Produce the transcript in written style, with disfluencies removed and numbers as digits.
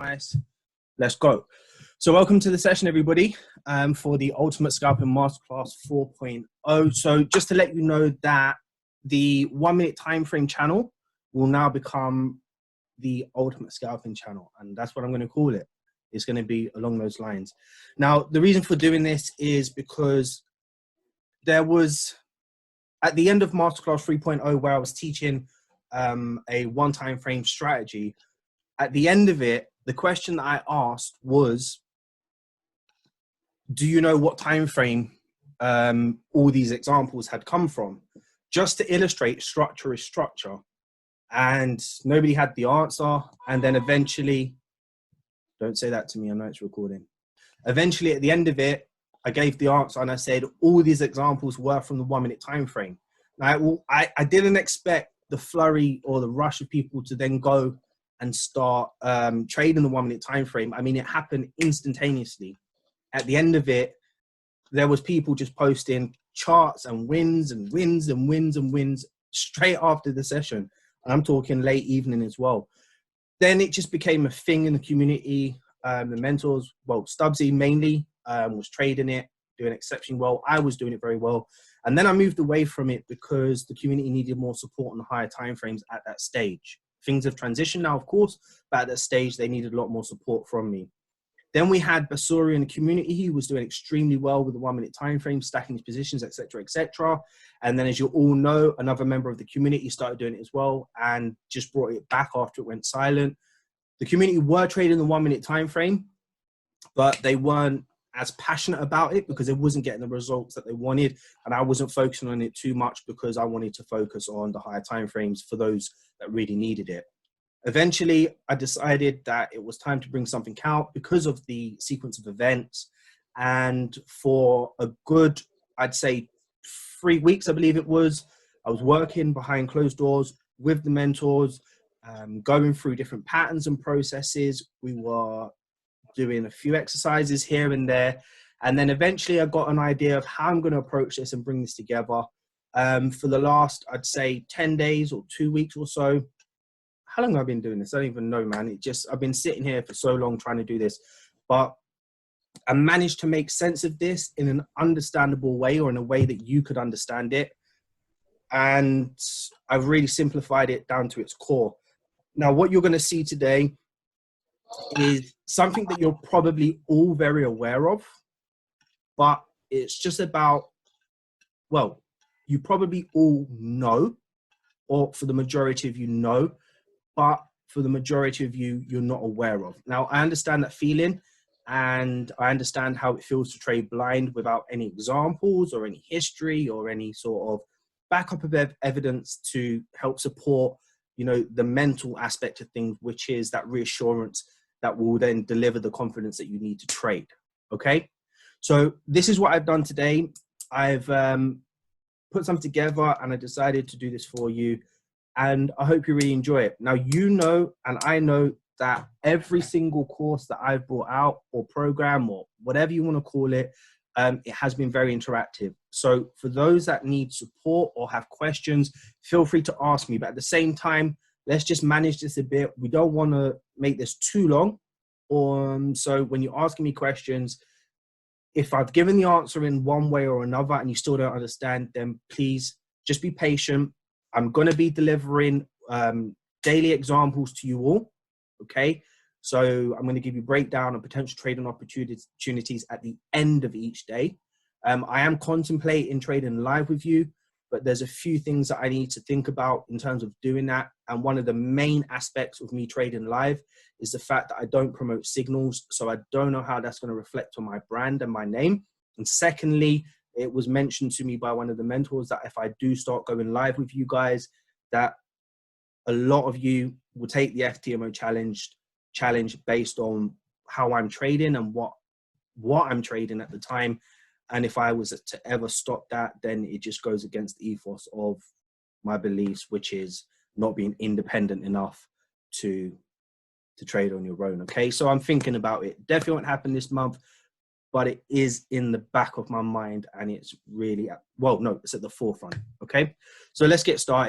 Nice. Let's go. So welcome to the session, everybody, for the Ultimate Scalping Masterclass 4.0. So just to let you know that the 1 minute time frame channel will now become the Ultimate Scalping channel, and that's what I'm going to call it. It's going to be along those lines. Now, the reason for doing this is because there was, at the end of Masterclass 3.0, where I was teaching a one time frame strategy, at the end of it, the question that I asked was, do you know what time frame all these examples had come from? Just to illustrate structure is structure. And nobody had the answer. And then eventually, don't say that to me, I know it's recording. Eventually, at the end of it, I gave the answer and I said, all these examples were from the 1 minute time frame. Now, I didn't expect the flurry or the rush of people to then go and start trading the 1 minute time frame. I mean, it happened instantaneously. At the end of it, there was people just posting charts and wins and wins and wins and wins straight after the session. And I'm talking late evening as well. Then it just became a thing in the community. The mentors, well, Stubbsy mainly was trading it, doing exceptionally well. I was doing it very well. And then I moved away from it because the community needed more support on the higher timeframes at that stage. Things have transitioned now, of course, but at that stage, they needed a lot more support from me. Then we had Basuri in the community. He was doing extremely well with the 1 minute time frame, stacking his positions, etc., etc. And then, as you all know, another member of the community started doing it as well and just brought it back after it went silent. The community were trading the 1 minute time frame, but they weren't as passionate about it because they wasn't getting the results that they wanted. And I wasn't focusing on it too much because I wanted to focus on the higher time frames for those that really needed it. Eventually, I decided that it was time to bring something out because of the sequence of events. And for a good, I'd say 3 weeks, I believe it was, I was working behind closed doors with the mentors, going through different patterns and processes. We were doing a few exercises here and there. And then eventually I got an idea of how I'm going to approach this and bring this together. For the last, I'd say 10 days or 2 weeks or so. How long have I been doing this? I don't even know, man. I've been sitting here for so long trying to do this, but I managed to make sense of this in an understandable way, or in a way that you could understand it. And I've really simplified it down to its core. Now, what you're going to see today is something that you're probably all very aware of, but it's just about, well, you probably all know, or for the majority of you know, but for the majority of you, you're not aware of. Now, I understand that feeling, and I understand how it feels to trade blind without any examples or any history or any sort of backup of evidence to help support, you know, the mental aspect of things, which is that reassurance that will then deliver the confidence that you need to trade. Okay. So this is what I've done today. I've put something together and I decided to do this for you. And I hope you really enjoy it. Now, you know, and I know that every single course that I've brought out, or program, or whatever you want to call it, it has been very interactive. So for those that need support or have questions, feel free to ask me. But at the same time, let's just manage this a bit. We don't want to make this too long. So when you're asking me questions, if I've given the answer in one way or another and you still don't understand, then please just be patient. I'm going to be delivering daily examples to you all, okay? So I'm going to give you breakdown of potential trading opportunities at the end of each day. I am contemplating trading live with you, but there's a few things that I need to think about in terms of doing that. And one of the main aspects of me trading live is the fact that I don't promote signals. So I don't know how that's going to reflect on my brand and my name. And secondly, it was mentioned to me by one of the mentors that if I do start going live with you guys, that a lot of you will take the FTMO challenge based on how I'm trading and what I'm trading at the time. And if I was to ever stop that, then it just goes against the ethos of my beliefs, which is not being independent enough to trade on your own. Okay, so I'm thinking about it. Definitely won't happen this month, but it is in the back of my mind, and it's really, well, no, it's at the forefront. Okay, so let's get started.